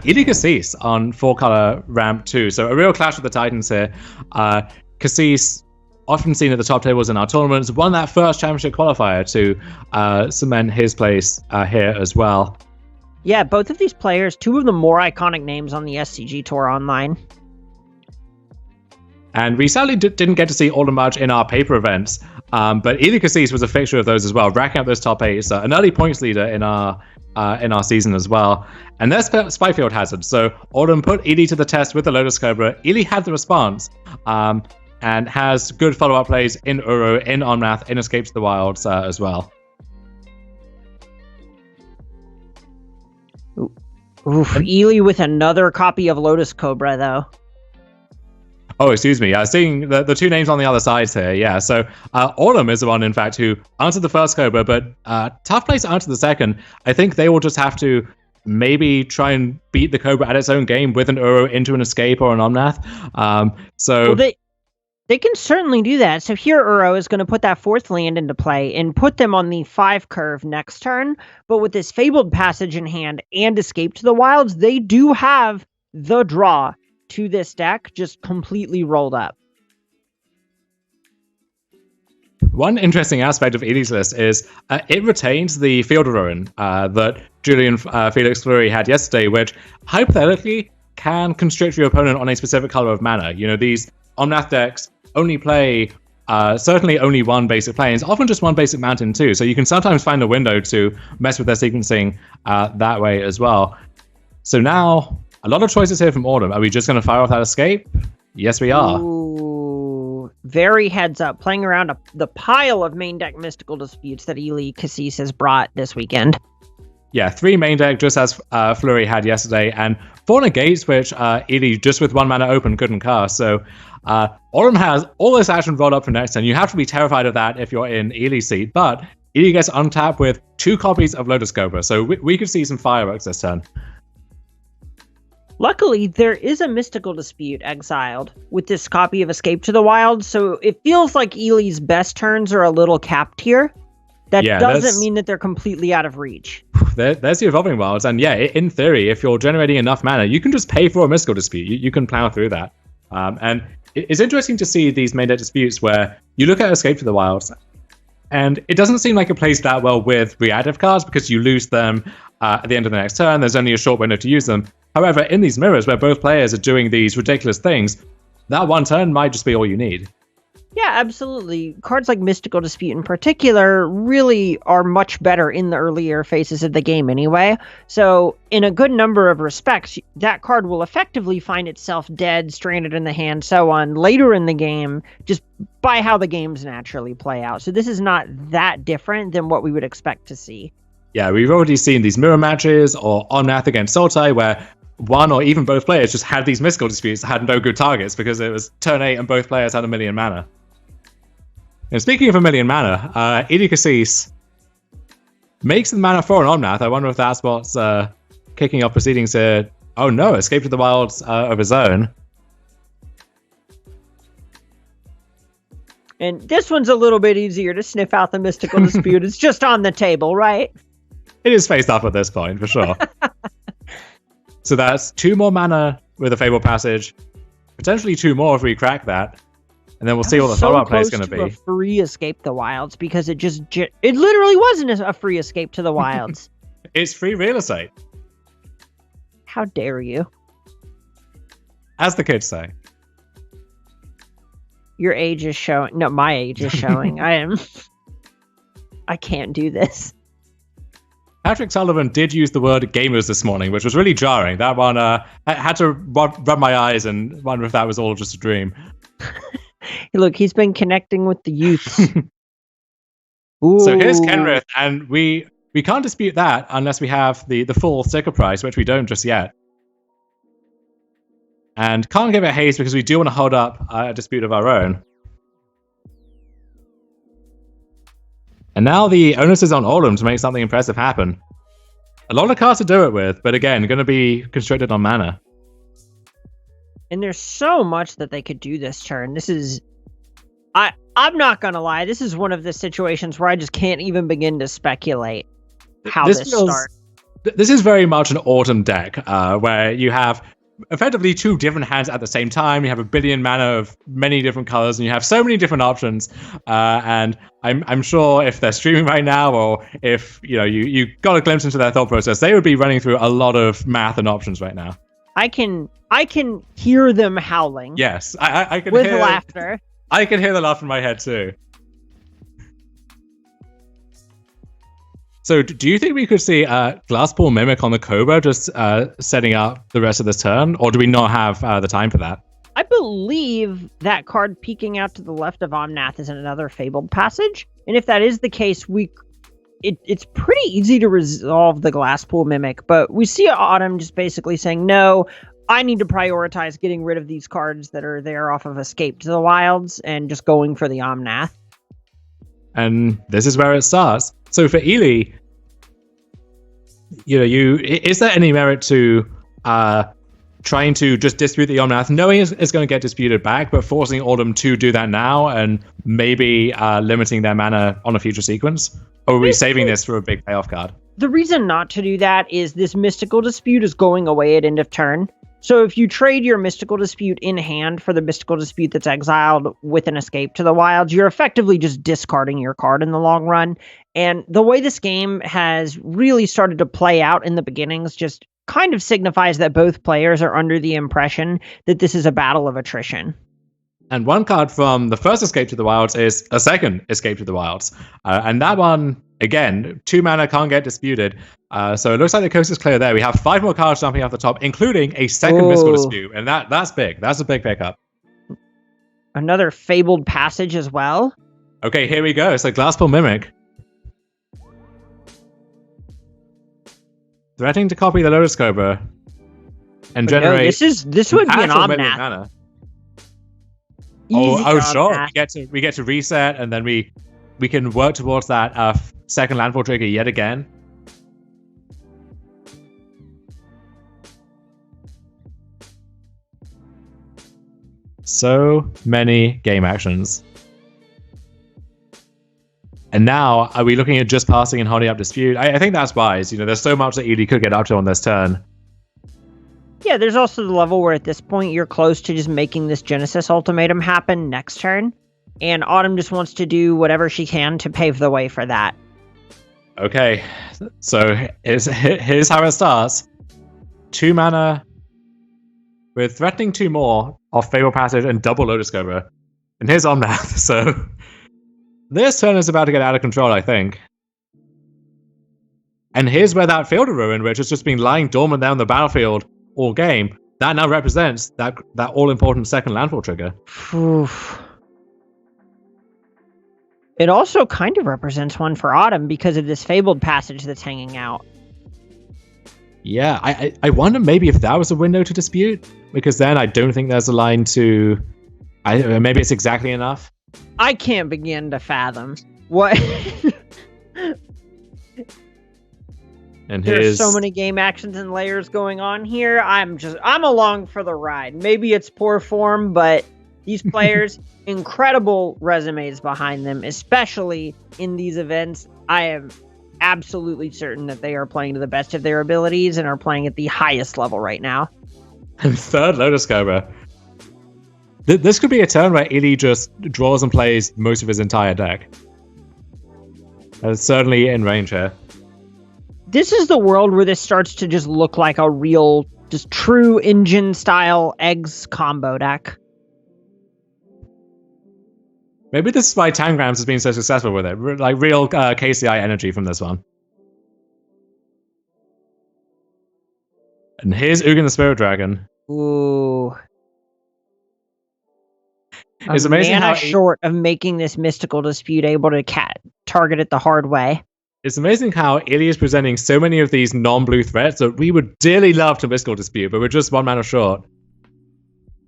Ili Kassis on 4-color ramp 2. So a real clash with the Titans here. Kassis, often seen at the top tables in our tournaments, won that first championship qualifier to cement his place here as well. Yeah, both of these players, two of the more iconic names on the SCG Tour online. And we sadly didn't get to see all the much in our paper events, but Ili Kassis was a fixture of those as well, racking up those top 8s, an early points leader in our season as well. And there's Spyfield Hazard. So Autumn put Ili to the test with the Lotus Cobra. Ili had the response, and has good follow-up plays in Uro, in Onmath, in Escape to the Wilds as well. Oof, Ili with another copy of Lotus Cobra, though. Oh, excuse me. Seeing the two names on the other sides here, yeah. So Autumn is the one, in fact, who answered the first Cobra, but tough place to answer the second. I think they will just have to maybe try and beat the Cobra at its own game with an Uro into an Escape or an Omnath. Well, they can certainly do that. So here Uro is going to put that 4th land into play and put them on the 5 curve next turn. But with this Fabled Passage in hand and Escape to the Wilds, they do have the draw to this deck just completely rolled up. One interesting aspect of Ili's list is it retains the Field Ruin that Julian Felix Fleury had yesterday, which hypothetically can constrict your opponent on a specific color of mana. You know, these Omnath decks only play certainly only one basic plains, often just one basic mountain too. So you can sometimes find a window to mess with their sequencing that way as well. So now, a lot of choices here from Autumn. Are we just going to fire off that Escape? Yes, we are. Ooh, very heads up. Playing around the pile of main deck Mystical Disputes that Ili Kassis has brought this weekend. Yeah, 3 main deck, just as Fleury had yesterday, and 4 negates, which Ili, just with 1 mana open, couldn't cast. So Autumn has all this action rolled up for next turn. You have to be terrified of that if you're in Ili's seat, but Ili gets untapped with 2 copies of Lotus Cobra, so we could see some fireworks this turn. Luckily, there is a Mystical Dispute exiled with this copy of Escape to the Wild, so it feels like Ili's best turns are a little capped here. That doesn't mean that they're completely out of reach. There's the Evolving Wilds, and yeah, in theory, if you're generating enough mana, you can just pay for a Mystical Dispute. You can plow through that. And it's interesting to see these main deck disputes where you look at Escape to the Wilds, and it doesn't seem like it plays that well with reactive cards because you lose them at the end of the next turn. There's only a short window to use them. However, in these mirrors where both players are doing these ridiculous things, that one turn might just be all you need. Yeah, absolutely. Cards like Mystical Dispute in particular really are much better in the earlier phases of the game anyway. So in a good number of respects, that card will effectively find itself dead, stranded in the hand, so on, later in the game, just by how the games naturally play out. So this is not that different than what we would expect to see. Yeah, we've already seen these mirror matches or Onmath against Sultai where one or even both players just had these Mystical Disputes that had no good targets because it was turn 8 and both players had 1,000,000 mana. And speaking of 1,000,000 mana, Ili Kassis makes the mana for an Omnath. I wonder if that's what's kicking off proceedings here. Oh no, Escape to the Wilds of his own. And this one's a little bit easier to sniff out the Mystical Dispute. It's just on the table, right? It is faced up at this point, for sure. So that's 2 more mana with a Fabled Passage. Potentially 2 more if we crack that. And then we'll see what the follow-up play is going to be. A free Escape the Wilds because it literally wasn't a free Escape to the Wilds. It's free real estate. How dare you? As the kids say. Your age is showing. No, my age is showing. I can't do this. Patrick Sullivan did use the word gamers this morning, which was really jarring. That one had to rub my eyes and wonder if that was all just a dream. Look, he's been connecting with the youth. So here's Kenrith, and we can't dispute that unless we have the full sticker price, which we don't just yet. And can't give it haste because we do want to hold up a dispute of our own. And now the onus is on Autumn to make something impressive happen. A lot of cards to do it with, but again, going to be constricted on mana. And there's so much that they could do this turn. This is... I'm not going to lie. This is one of the situations where I just can't even begin to speculate how this starts. This is very much an autumn deck, where you have effectively two different hands at the same time. You have a billion mana of many different colors, and you have so many different options. And I'm sure if they're streaming right now, or if you got a glimpse into their thought process, they would be running through a lot of math and options right now. I can hear them howling. Yes, I can with hear laughter. I can hear the laugh in my head too. So do you think we could see Glasspool Mimic on the Cobra just setting up the rest of this turn? Or do we not have the time for that? I believe that card peeking out to the left of Omnath is another Fabled Passage. And if that is the case, it's pretty easy to resolve the Glasspool Mimic. But we see Autumn just basically saying, no, I need to prioritize getting rid of these cards that are there off of Escape to the Wilds and just going for the Omnath. And this is where it starts. So for Ely, is there any merit to trying to just dispute the Omnath, knowing it's going to get disputed back, but forcing Autumn to do that now and maybe limiting their mana on a future sequence? Or are we saving this for a big payoff card? The reason not to do that is this Mystical Dispute is going away at end of turn. So if you trade your Mystical Dispute in hand for the Mystical Dispute that's exiled with an Escape to the Wilds, you're effectively just discarding your card in the long run. And the way this game has really started to play out in the beginnings just kind of signifies that both players are under the impression that this is a battle of attrition. And one card from the first Escape to the Wilds is a second Escape to the Wilds. And that one, again, 2 mana can't get disputed. So it looks like the coast is clear there. We have 5 more cards jumping off the top, including a second Mystical Dispute. And that's big. That's a big pickup. Another Fabled Passage as well. Okay, here we go. It's a Glasspool Mimic. Threatening to copy the Lotus Cobra and generate. No, this would be an Omnath. Oh, sure. We get to reset, and then we can work towards that second landfall trigger yet again. So many game actions. And now, are we looking at just passing and holding up dispute? I think that's wise. There's so much that Ely could get up to on this turn. Yeah, there's also the level where at this point you're close to just making this Genesis ultimatum happen next turn. And Autumn just wants to do whatever she can to pave the way for that. Okay, so here's how it starts. 2 mana with threatening 2 more off Fabled Passage and double Lotus Cobra. And here's Omnath, so this turn is about to get out of control, I think. And here's where that Field of Ruin, which has just been lying dormant down the battlefield all game, that now represents that all-important second landfall trigger. Oof. It also kind of represents one for Autumn because of this Fabled Passage that's hanging out. Yeah, I wonder maybe if that was a window to dispute, because then I don't think there's a line to... maybe it's exactly enough. I can't begin to fathom what... And there's so many game actions and layers going on here. I'm along for the ride. Maybe it's poor form, but these players, incredible resumes behind them, especially in these events. I am absolutely certain that they are playing to the best of their abilities and are playing at the highest level right now. And third Lotus Cobra. This could be a turn where Ely just draws and plays most of his entire deck. That's certainly in range here. This is the world where this starts to just look like a real, just true engine-style eggs combo deck. Maybe this is why Tangrams has been so successful with it. Like real KCI energy from this one. And here's Ugin the Spirit Dragon. Ooh. It's amazing how short of making this Mystical Dispute able to target it the hard way. It's amazing how Ely is presenting so many of these non-blue threats that we would dearly love to Mystical Dispute, but we're just 1 mana short.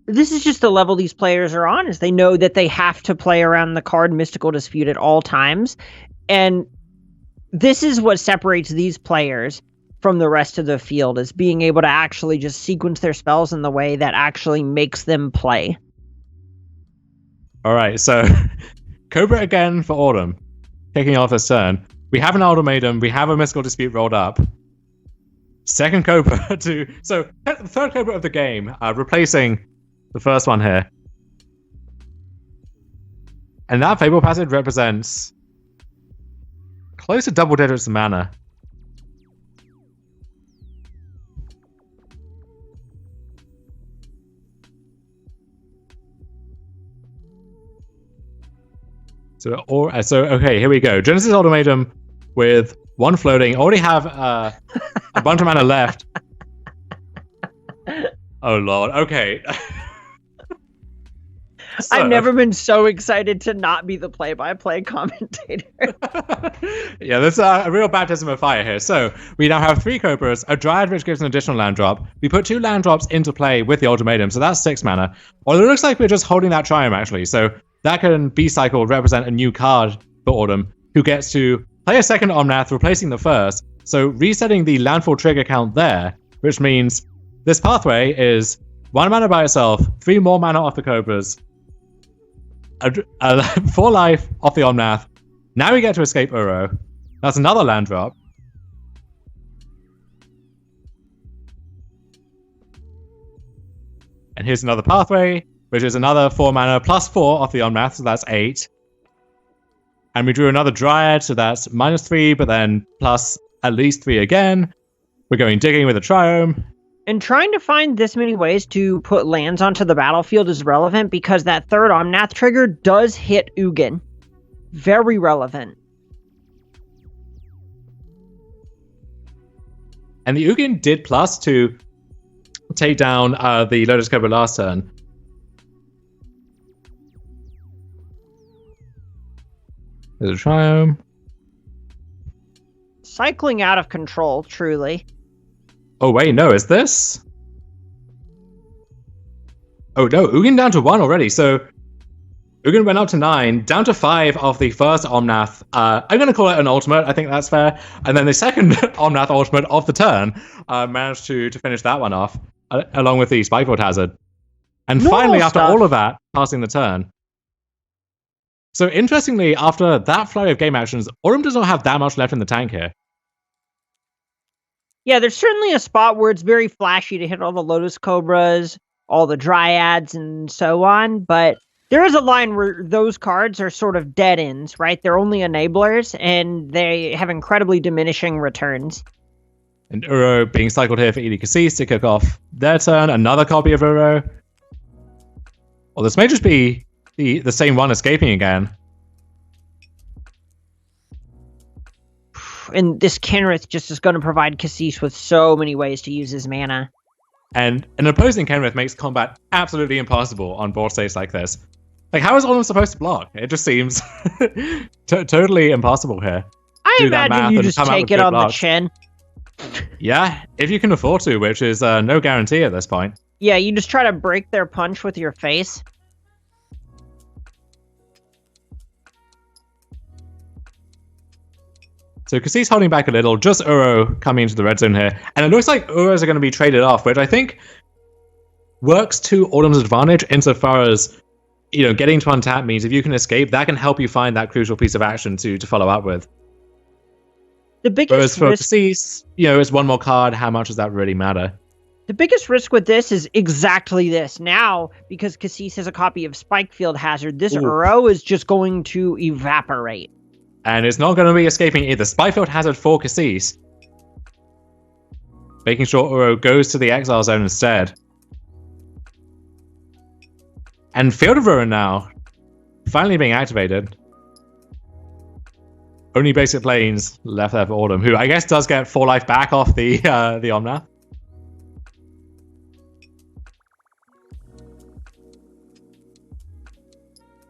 This is just the level these players are on, is they know that they have to play around the card Mystical Dispute at all times. And this is what separates these players from the rest of the field, is being able to actually just sequence their spells in the way that actually makes them play. All right, so Cobra again for Autumn, kicking off this turn. We have an Ultimatum, we have a Mystical Dispute rolled up. second Cobra to... So, the third Cobra of the game, replacing the first one here. And that Fable Passage represents close to double digits of mana. So okay, here we go. Genesis Ultimatum with one floating. Already have a bunch of mana left. Oh lord. Okay. I've never been so excited to not be the play-by-play commentator. Yeah, there's a real baptism of fire here. So we now have 3 Cobras, a Dryad which gives an additional land drop. We put 2 land drops into play with the Ultimatum, so that's 6 mana. Or it looks like we're just holding that Triumph actually. So that can be cycled, represent a new card for Autumn, who gets to play a second Omnath, replacing the first. So resetting the landfall trigger count there, which means this pathway is 1 mana by itself, 3 more mana off the Cobras, 4 life off the Omnath. Now we get to escape Uro. That's another land drop. And here's another pathway, which is another 4 mana plus 4 off the Omnath, so that's 8. And we drew another Dryad, so that's -3, but then plus at least 3 again. We're going digging with a Triome. And trying to find this many ways to put lands onto the battlefield is relevant because that third Omnath trigger does hit Ugin. Very relevant. And the Ugin did plus to take down the Lotus Cobra last turn. There's a Triome. Cycling out of control, truly. Oh, wait, no, is this? Oh, no, Ugin down to 1 already, so Ugin went up to 9, down to 5 of the first Omnath. I'm going to call it an ultimate, I think that's fair. And then the second Omnath ultimate of the turn managed to finish that one off, along with the Spikefield Hazard. And finally, after all of that, passing the turn. So interestingly, after that flurry of game actions, Autumn does not have that much left in the tank here. Yeah, there's certainly a spot where it's very flashy to hit all the Lotus Cobras, all the Dryads, and so on, but there is a line where those cards are sort of dead ends, right? They're only enablers, and they have incredibly diminishing returns. And Uro being cycled here for Edie Kassis to kick off their turn. Another copy of Uro. Well, this may just be the same one escaping again. And this Kenrith just is going to provide Kassis with so many ways to use his mana. And an opposing Kenrith makes combat absolutely impossible on board states like this. Like, how is Autumn supposed to block? It just seems totally impossible here. I imagine you just take it on the chin. Yeah, if you can afford to, which is no guarantee at this point. Yeah, you just try to break their punch with your face. So Kassis holding back a little, just Uro coming into the red zone here. And it looks like Uros are going to be traded off, which I think works to Autumn's advantage insofar as, you know, getting to untap means if you can escape, that can help you find that crucial piece of action to follow up with. The biggest Whereas for risk, Kassis, you know, it's one more card. How much does that really matter? The biggest risk with this is exactly this. Now, because Kassis has a copy of Spikefield Hazard, this Uro is just going to evaporate. And it's not going to be escaping either. Spikefield Hazard for Kassis, making sure Uro goes to the exile zone instead. And Field of Ruin now, finally being activated. Only basic planes left there for Autumn, who I guess does get 4 life back off the Omnath.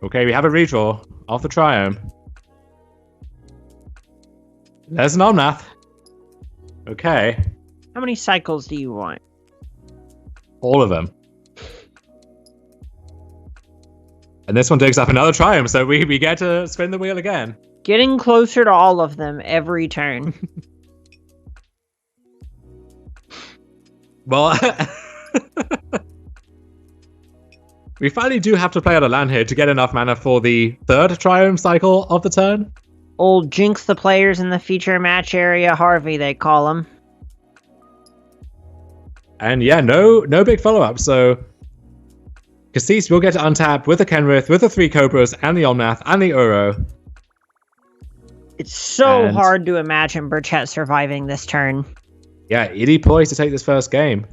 Okay, we have a redraw off the Triome. There's an Omnath. Okay. How many cycles do you want? All of them. And this one digs up another Triumph, so we get to spin the wheel again. Getting closer to all of them every turn. Well, we finally do have to play out a land here to get enough mana for the third Triumph cycle of the turn. Old Jinx the players in the feature match area, Harvey, they call him. And yeah, no big follow-up. So Kassis will get to untap with the Kenrith, with the 3 Cobras, and the Omnath, and the Uro. It's so hard to imagine Burchett surviving this turn. Yeah, Edie poised to take this first game.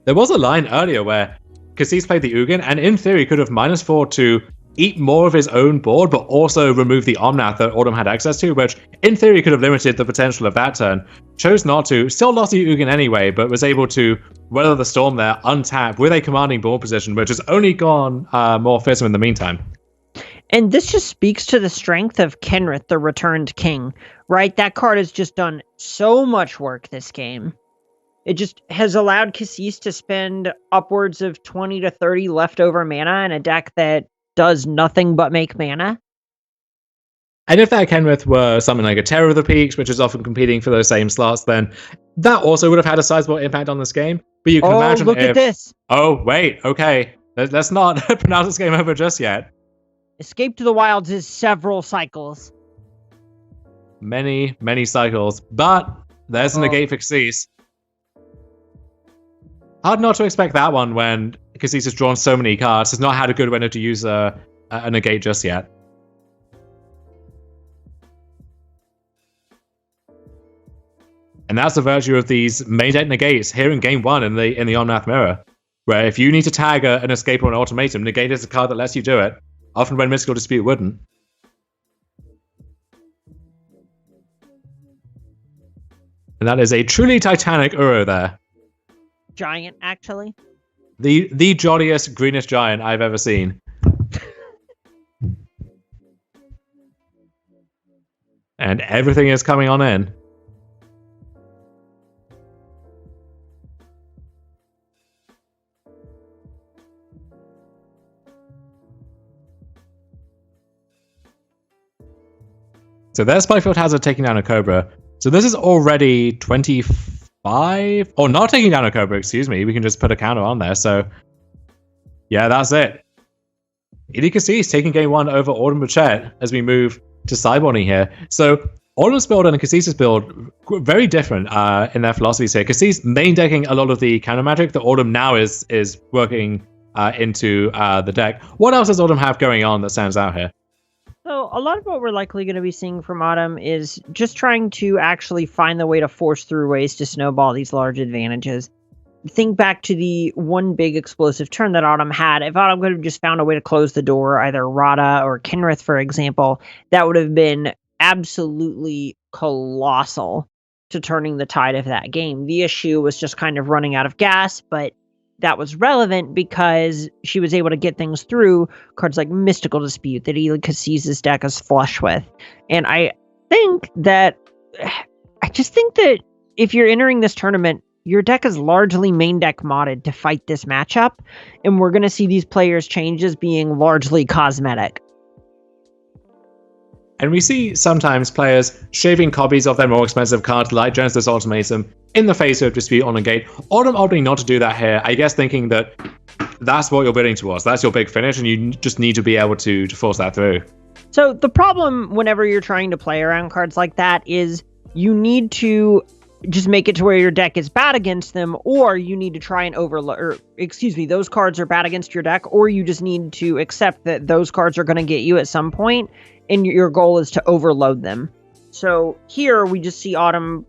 There was a line earlier where Kassis played the Ugin, and in theory could have -4 to eat more of his own board, but also remove the Omnath that Autumn had access to, which in theory could have limited the potential of that turn. Chose not to, still lost the Ugin anyway, but was able to weather the storm there, untap with a commanding board position, which has only gone more fearsome in the meantime. And this just speaks to the strength of Kenrith, the Returned King, right? That card has just done so much work this game. It just has allowed Kassis to spend upwards of 20 to 30 leftover mana in a deck that does nothing but make mana. And if that Kenrith were something like a Terror of the Peaks, which is often competing for those same slots, then that also would have had a sizable impact on this game. But you can imagine look at this. Oh, wait, okay. Let's not pronounce this game over just yet. Escape to the Wilds is several cycles. Many cycles. But there's a negate for Kassis. Hard not to expect that one when Kassis has drawn so many cards. Has not had a good window to use a negate just yet. And that's the virtue of these main deck negates here in game 1 in the Omnath Mirror, where if you need to tag an escape or an ultimatum, negate is a card that lets you do it, often when Mystical Dispute wouldn't. And that is a truly titanic Uro there. Giant, actually. The jolliest, greenest giant I've ever seen. And everything is coming on in. So their Spikefield Hazard taking down a Cobra. So this is already 25? Oh, not taking down a Cobra, excuse me. We can just put a counter on there. So, yeah, that's it. Edie Kassis taking game 1 over Autumn Burchett as we move to sideboarding here. So, Autumn's build and Kassis' build, very different in their philosophies here. Kassis main decking a lot of the counter magic that Autumn now is working into the deck. What else does Autumn have going on that stands out here? So a lot of what we're likely going to be seeing from Autumn is just trying to actually find the way to force through ways to snowball these large advantages. Think back to the one big explosive turn that Autumn had. If Autumn could have just found a way to close the door, either Rada or Kenrith, for example, that would have been absolutely colossal to turning the tide of that game. The issue was just kind of running out of gas, but that was relevant because she was able to get things through cards like Mystical Dispute that Edie Kassis' deck is flush with. And I just think that if you're entering this tournament, your deck is largely main deck modded to fight this matchup, and we're going to see these players' changes being largely cosmetic. And we see sometimes players shaving copies of their more expensive cards like Genesis Ultimatum in the face of Dispute on a gate. Autumn opting not to do that here, I guess thinking that that's what you're building towards. That's your big finish, and you just need to be able to force that through. So the problem whenever you're trying to play around cards like that is you need to just make it to where your deck is bad against them, or you need to try and those cards are bad against your deck, or you just need to accept that those cards are going to get you at some point, and your goal is to overload them. So here we just see Autumn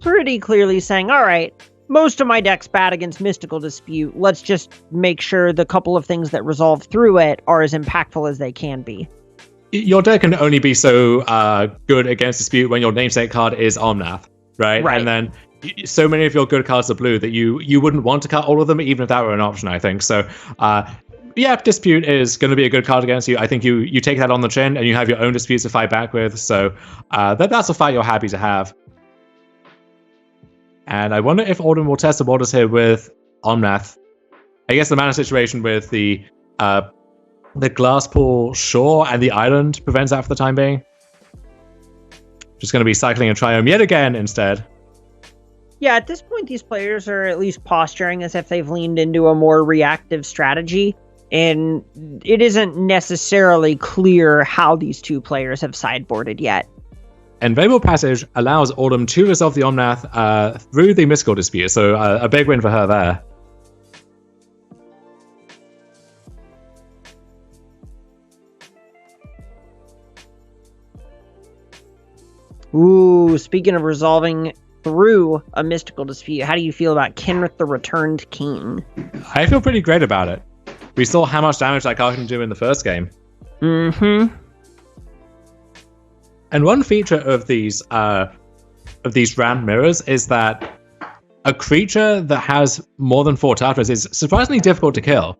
pretty clearly saying, all right, most of my deck's bad against Mystical Dispute. Let's just make sure the couple of things that resolve through it are as impactful as they can be. Your deck can only be so good against Dispute when your namesake card is Omnath, right? And then so many of your good cards are blue that you wouldn't want to cut all of them, even if that were an option, I think. So, yeah, Dispute is going to be a good card against you. I think you take that on the chin, and you have your own disputes to fight back with. So that's a fight you're happy to have. And I wonder if Autumn will test the waters here with Omnath. I guess the mana situation with the Glasspool Shore and the Island prevents that for the time being. Just going to be cycling a Triome yet again instead. Yeah, at this point, these players are at least posturing as if they've leaned into a more reactive strategy. And it isn't necessarily clear how these two players have sideboarded yet. Invisible Passage allows Autumn to resolve the Omnath through the Mystical Dispute, so a big win for her there. Ooh, speaking of resolving through a Mystical Dispute, how do you feel about Kenrith the Returned King? I feel pretty great about it. We saw how much damage that card can do in the first game. Mm-hmm. And one feature of these ramp mirrors is that a creature that has more than 4 toughness is surprisingly difficult to kill.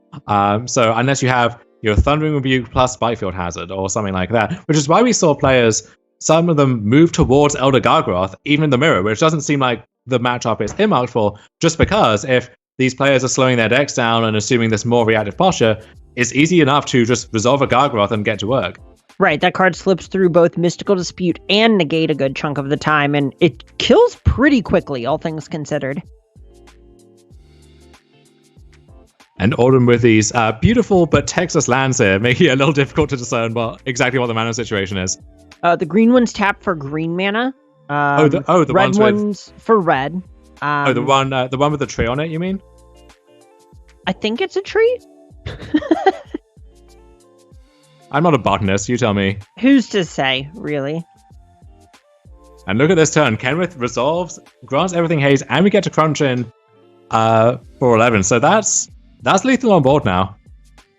So unless you have your Thundering Rebuke plus Spikefield Hazard or something like that, which is why we saw players, some of them move towards Elder Gargoth, even in the mirror, which doesn't seem like the matchup is earmarked for, just because if these players are slowing their decks down and assuming this more reactive posture, it's easy enough to just resolve a Gargoth and get to work. Right, that card slips through both Mystical Dispute and Negate a good chunk of the time, and it kills pretty quickly, all things considered. And Autumn with these beautiful but Texas lands here, making it a little difficult to discern exactly what the mana situation is. The green ones tap for green mana. The red ones for red. The one with the tree on it, you mean? I think it's a tree. I'm not a botanist, you tell me. Who's to say, really? And look at this turn. Kenrith resolves, grants everything haze, and we get to crunch in for 11. So that's lethal on board now.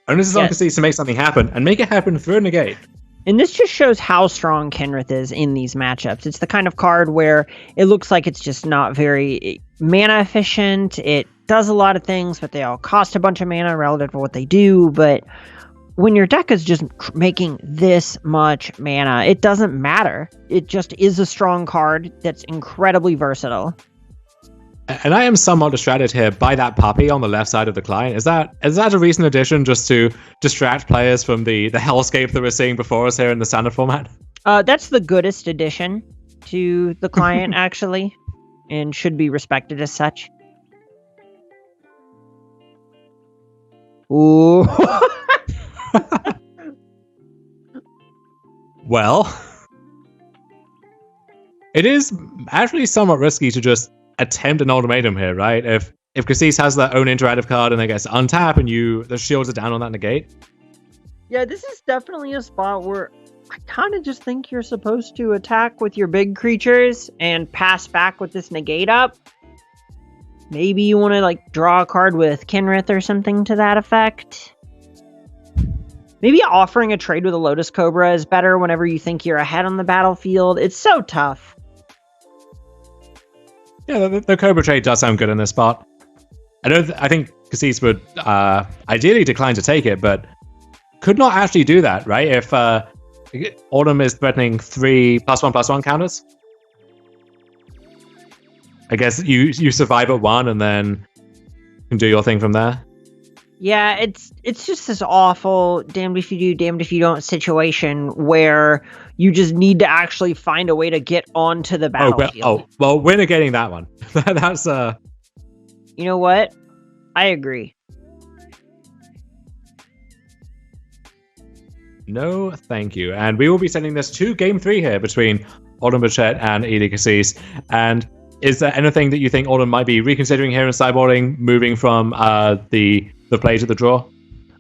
Only as long as Kassis to make something happen, and make it happen through a negate. And this just shows how strong Kenrith is in these matchups. It's the kind of card where it looks like it's just not very mana efficient. It does a lot of things, but they all cost a bunch of mana relative to what they do. But when your deck is just making this much mana, it doesn't matter. It just is a strong card that's incredibly versatile. And I am somewhat distracted here by that puppy on the left side of the client. Is that a recent addition just to distract players from the hellscape that we're seeing before us here in the standard format? That's the goodest addition to the client, actually, and should be respected as such. Ooh. Well, it is actually somewhat risky to just attempt an ultimatum here, right? If Kassis has their own interactive card and they get to untap and the shields are down on that negate. Yeah, this is definitely a spot where I kind of just think you're supposed to attack with your big creatures and pass back with this negate up. Maybe you want to draw a card with Kenrith or something to that effect. Maybe offering a trade with a Lotus Cobra is better whenever you think you're ahead on the battlefield. It's so tough. Yeah, the Cobra trade does sound good in this spot. I think Kassis would ideally decline to take it, but could not actually do that, right? If Autumn is threatening 3 +1/+1 counters, I guess you survive at 1 and then can do your thing from there. Yeah, it's just this awful damned if you do, damned if you don't situation where you just need to actually find a way to get onto the battlefield. Well, we're negating that one. That's You know what? I agree. No, thank you. And we will be sending this to Game 3 here between Autumn Burchett and Edie Kassis. And is there anything that you think Autumn might be reconsidering here in sideboarding, moving from the play to the draw?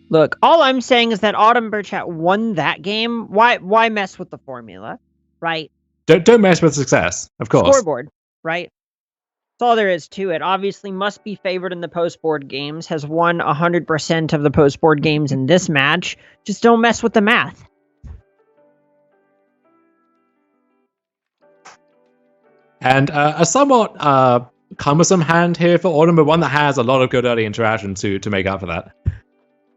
Look, all I'm saying is that Autumn Burchett won that game. Why mess with the formula, right? Don't mess with success, of course. Scoreboard, right? That's all there is to it. Obviously, must be favored in the post-board games. Has won 100% of the post-board games in this match. Just don't mess with the math. And a somewhat cumbersome hand here for Autumn, but one that has a lot of good early interaction to make up for that.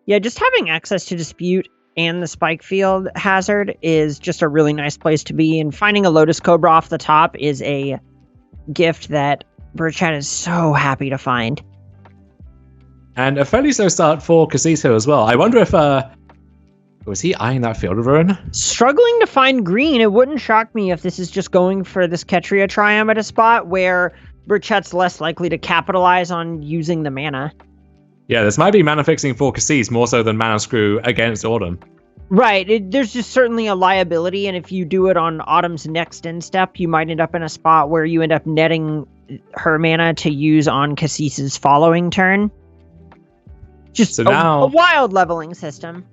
Yeah, just having access to Dispute and the Spikefield Hazard is just a really nice place to be, and finding a Lotus Cobra off the top is a gift that Burchett is so happy to find. And a fairly slow start for Kassis here as well. I wonder if was he eyeing that Field of Ruin? Struggling to find green. It wouldn't shock me if this is just going for this Ketria Triumph at a spot where Burchett's less likely to capitalize on using the mana. Yeah, this might be mana fixing for Kassis more so than mana screw against Autumn. Right. There's just certainly a liability, and if you do it on Autumn's next end step, you might end up in a spot where you end up netting her mana to use on Kassis's following turn. Just So now, a wild leveling system.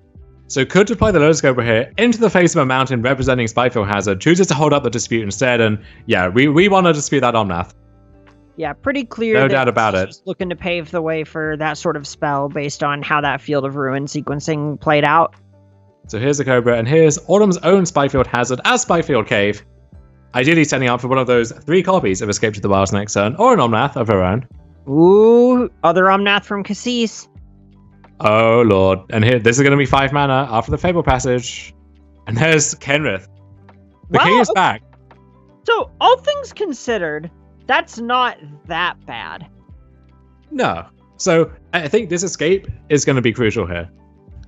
So could deploy the Lotus Cobra here into the face of a mountain representing Spikefield Hazard, chooses to hold up the dispute instead, and yeah, we want to dispute that Omnath. Yeah, pretty clear. No doubt about it. Was looking to pave the way for that sort of spell based on how that Field of Ruin sequencing played out. So here's the Cobra, and here's Autumn's own Spikefield Hazard as Spikefield Cave. Ideally setting up for one of those 3 copies of Escape to the Wilds next turn, or an Omnath of her own. Ooh, other Omnath from Kassis. Oh lord. And here, this is going to be 5 mana after the Fable Passage. And there's Kenrith. The king is back. So, all things considered, that's not that bad. No. So, I think this escape is going to be crucial here.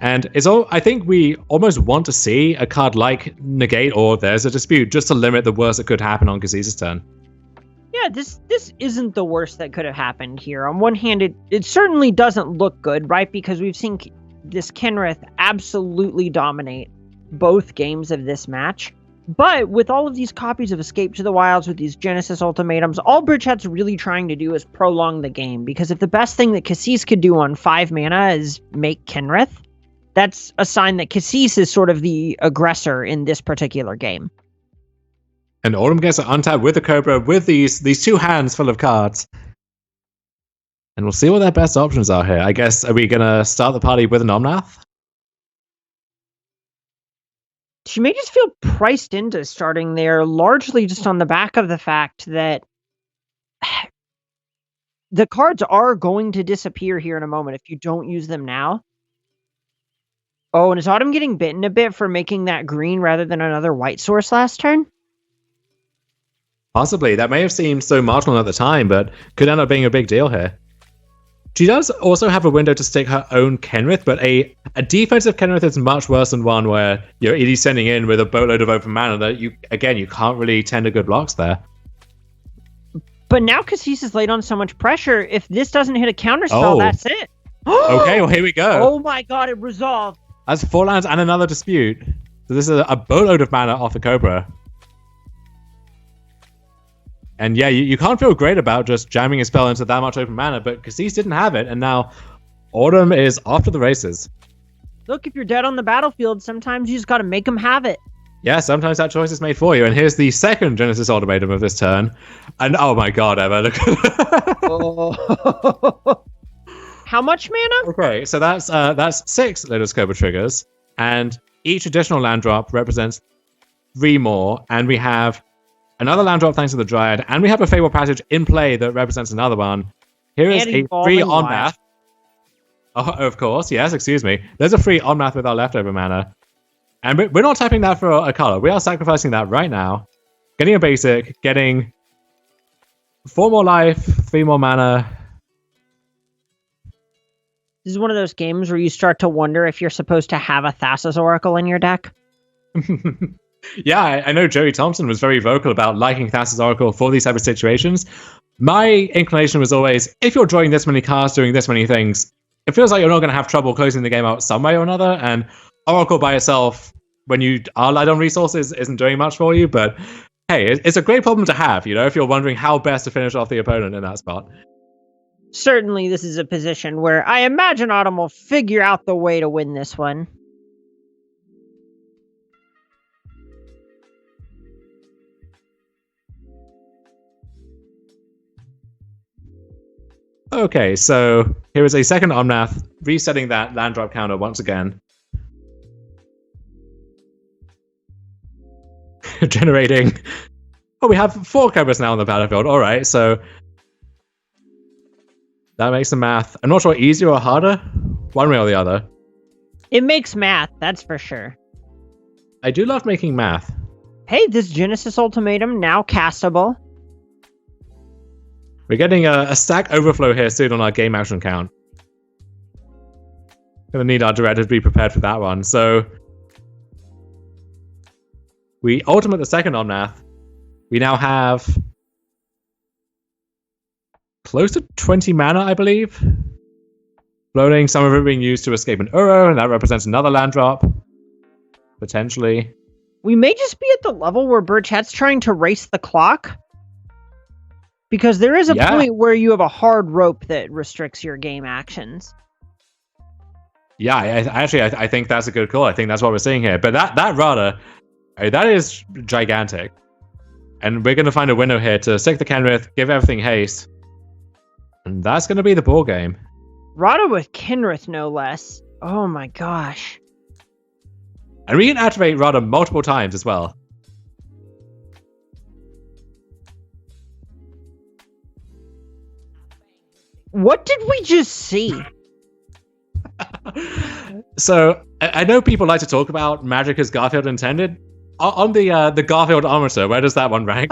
And I think we almost want to see a card like Negate or There's a Dispute just to limit the worst that could happen on Kassis's turn. Yeah, this isn't the worst that could have happened here. On one hand, it certainly doesn't look good, right? Because we've seen this Kenrith absolutely dominate both games of this match. But with all of these copies of Escape to the Wilds, with these Genesis ultimatums, all Burchett's really trying to do is prolong the game. Because if the best thing that Kassis could do on 5 mana is make Kenrith, that's a sign that Kassis is sort of the aggressor in this particular game. And Autumn gets it untapped with the Cobra with these 2 hands full of cards. And we'll see what their best options are here. I guess, are we going to start the party with an Omnath? She may just feel priced into starting there, largely just on the back of the fact that the cards are going to disappear here in a moment if you don't use them now. Oh, and is Autumn getting bitten a bit for making that green rather than another white source last turn? Possibly. That may have seemed so marginal at the time, but could end up being a big deal here. She does also have a window to stick her own Kenrith, but a defensive Kenrith is much worse than one where you're descending in with a boatload of open mana that you can't really tend to good blocks there. But now Kassis is laid on so much pressure, if this doesn't hit a counterspell, that's it. Okay, well here we go. Oh my god, it resolved. That's 4 lands and another dispute. So this is a boatload of mana off the Cobra. And yeah, you can't feel great about just jamming a spell into that much open mana, but Kassis didn't have it, and now Autumn is off to the races. Look, if you're dead on the battlefield, sometimes you just gotta make them have it. Yeah, sometimes that choice is made for you. And here's the second Genesis ultimatum of this turn. And oh my god, Emma, look. Oh. How much mana? Okay, so that's 6 Lotus Cobra triggers, and each additional land drop represents 3 more, and we have another land drop thanks to the Dryad, and we have a Fable Passage in play that represents another one. Here is a free Omnath. Oh, of course, yes, excuse me. There's a free Omnath with our leftover mana. And we're not tapping that for a color. We are sacrificing that right now. Getting a basic, getting 4 more life, 3 more mana. This is one of those games where you start to wonder if you're supposed to have a Thassa's Oracle in your deck. Yeah, I know Joey Thompson was very vocal about liking Thassa's Oracle for these type of situations. My inclination was always, if you're drawing this many cards, doing this many things, it feels like you're not going to have trouble closing the game out some way or another, and Oracle by itself, when you are light on resources, isn't doing much for you, but hey, it's a great problem to have, if you're wondering how best to finish off the opponent in that spot. Certainly, this is a position where I imagine Autumn will figure out the way to win this one. Okay, so here is a second Omnath, resetting that land drop counter once again. Generating... Oh, we have 4 Cobras now on the battlefield. Alright, so... that makes the math... I'm not sure easier or harder. One way or the other. It makes math, that's for sure. I do love making math. Hey, this Genesis ultimatum now castable. We're getting a stack overflow here soon on our game action count. Gonna need our director to be prepared for that one. So we ultimate the second Omnath. We now have close to 20 mana, I believe. Floating, some of it being used to escape an Uro, and that represents another land drop. potentially. We may just be at the level where Burchett's trying to race the clock. Because there is a point where you have a hard rope that restricts your game actions. Yeah, I think that's a good call. I think that's what we're seeing here. But that rudder, that is gigantic. And we're going to find a window here to stick the Kenrith, give everything haste. And that's going to be the ball game. Rada with Kenrith, no less. Oh my gosh. And we can activate Rada multiple times as well. What did we just see? So, I know people like to talk about Magic as Garfield intended. On the Garfield-ometer, where does that one rank?